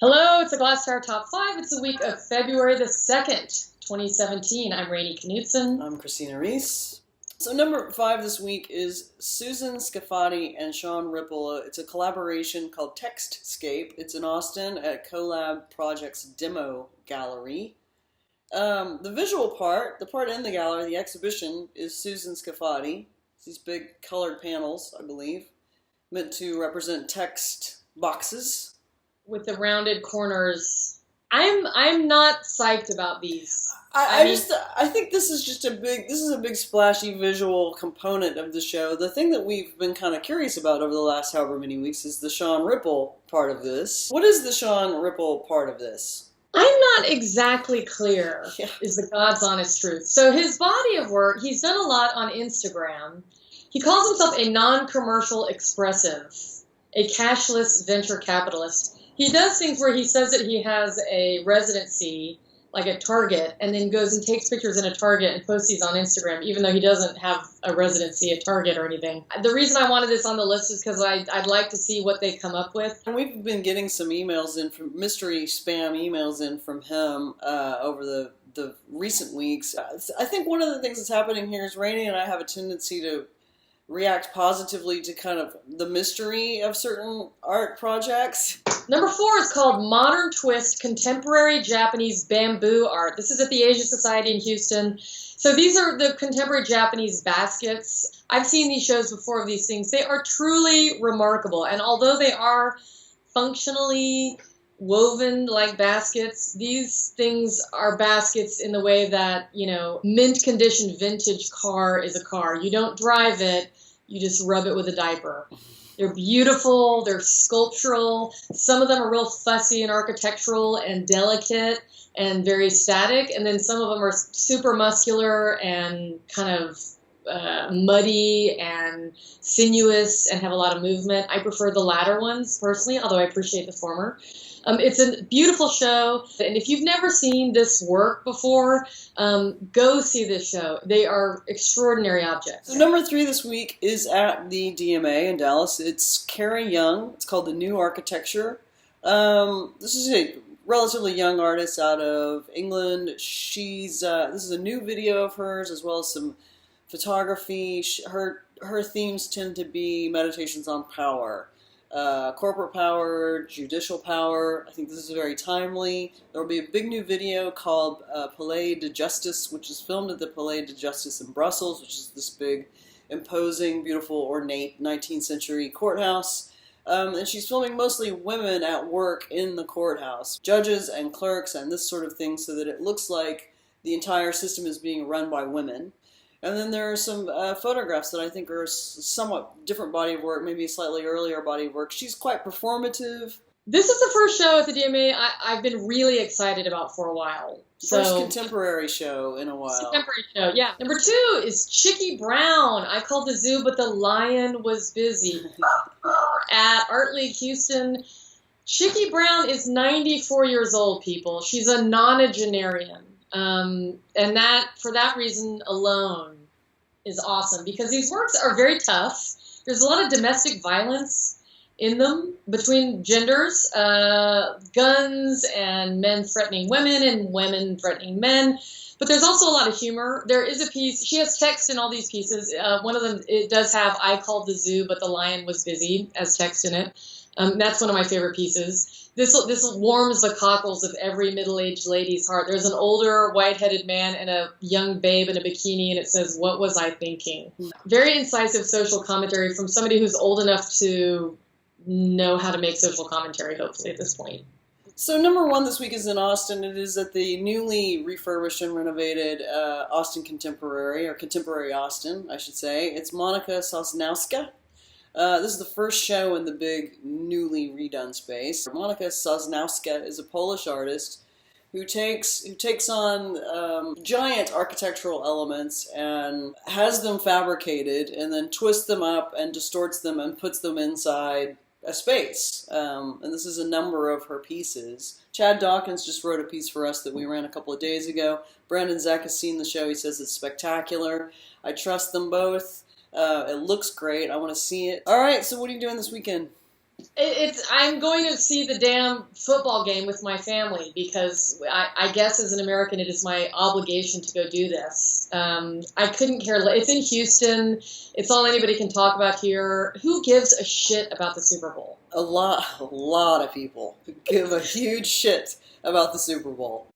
Hello, it's the Glasstire Top Five. It's the week of February the 2nd, 2017. I'm Rainey Knudson. I'm Christina Rees. So number 5 this week is Susan Scafati and Sean Ripple. It's a collaboration called Textscape. It's in Austin at Collab Project's Demo Gallery. The visual part, the part in the gallery, the exhibition, is Susan Scafati. These big colored panels, I believe, meant to represent text boxes with the rounded corners. I'm not psyched about these. I think this is a big splashy visual component of the show. The thing that we've been kind of curious about over the last however many weeks is the Sean Ripple part of this. What is the Sean Ripple part of this? I'm not exactly clear, is the God's honest truth. So his body of work, he's done a lot on Instagram. He calls himself a non-commercial expressive, a cashless venture capitalist. He does things where he says that he has a residency, like at Target, and then goes and takes pictures in a Target and posts these on Instagram, even though he doesn't have a residency at Target or anything. The reason I wanted this on the list is because I'd like to see what they come up with. And we've been getting some emails in, from mystery spam emails in from him over the recent weeks. I think one of the things that's happening here is Rainey and I have a tendency to react positively to kind of the mystery of certain art projects. Number 4 is called Modern Twist Contemporary Japanese Bamboo Art. This is at the Asia Society in Houston. So these are the contemporary Japanese baskets. I've seen these shows before of these things. They are truly remarkable. And although they are functionally woven like baskets, these things are baskets in the way that, mint condition vintage car is a car. You don't drive it, you just rub it with a diaper. They're beautiful, they're sculptural. Some of them are real fussy and architectural and delicate and very static. And then some of them are super muscular and kind of muddy and sinuous and have a lot of movement. I prefer the latter ones personally, although I appreciate the former. It's a beautiful show, and if you've never seen this work before, go see this show. They are extraordinary objects. So number 3 this week is at the DMA in Dallas. It's Carrie Young. It's called The New Architecture. This is a relatively young artist out of England. This is a new video of hers, as well as some photography. Her themes tend to be meditations on power. Corporate power, judicial power. I think this is very timely. There will be a big new video called Palais de Justice, which is filmed at the Palais de Justice in Brussels, which is this big, imposing, beautiful, ornate 19th century courthouse. And she's filming mostly women at work in the courthouse, judges and clerks and this sort of thing, so that it looks like the entire system is being run by women. And then there are some photographs that I think are a somewhat different body of work, maybe a slightly earlier body of work. She's quite performative. This is the first show at the DMA I've been really excited about for a while. First contemporary show in a while. Contemporary show, yeah. Number 2 is Chickie Brown. I called the zoo, but the lion was busy. At Art League Houston. Chickie Brown is 94 years old, people. She's a nonagenarian. And that, for that reason alone, is awesome, because these works are very tough. There's a lot of domestic violence in them between genders, guns and men threatening women and women threatening men. But there's also a lot of humor. There is a piece, she has text in all these pieces. One of them, it does have I called the zoo, but the lion was busy as text in it. That's one of my favorite pieces. This warms the cockles of every middle-aged lady's heart. There's an older, white-headed man and a young babe in a bikini, and it says, "What was I thinking?" Very incisive social commentary from somebody who's old enough to know how to make social commentary, hopefully, at this point. So number 1 this week is in Austin. It is at the newly refurbished and renovated Austin Contemporary, or Contemporary Austin, I should say. It's Monika Sosnowska. This is the first show in the big, newly redone space. Monika Sosnowska is a Polish artist who takes on giant architectural elements and has them fabricated and then twists them up and distorts them and puts them inside a space. And this is a number of her pieces. Chad Dawkins just wrote a piece for us that we ran a couple of days ago. Brandon Zeck has seen the show. He says it's spectacular. I trust them both. It looks great. I want to see it. All right, so what are you doing this weekend? I'm going to see the damn football game with my family because I guess as an American it is my obligation to go do this. I couldn't care less. It's in Houston. It's all anybody can talk about here. Who gives a shit about the Super Bowl? A lot of people give a huge shit about the Super Bowl.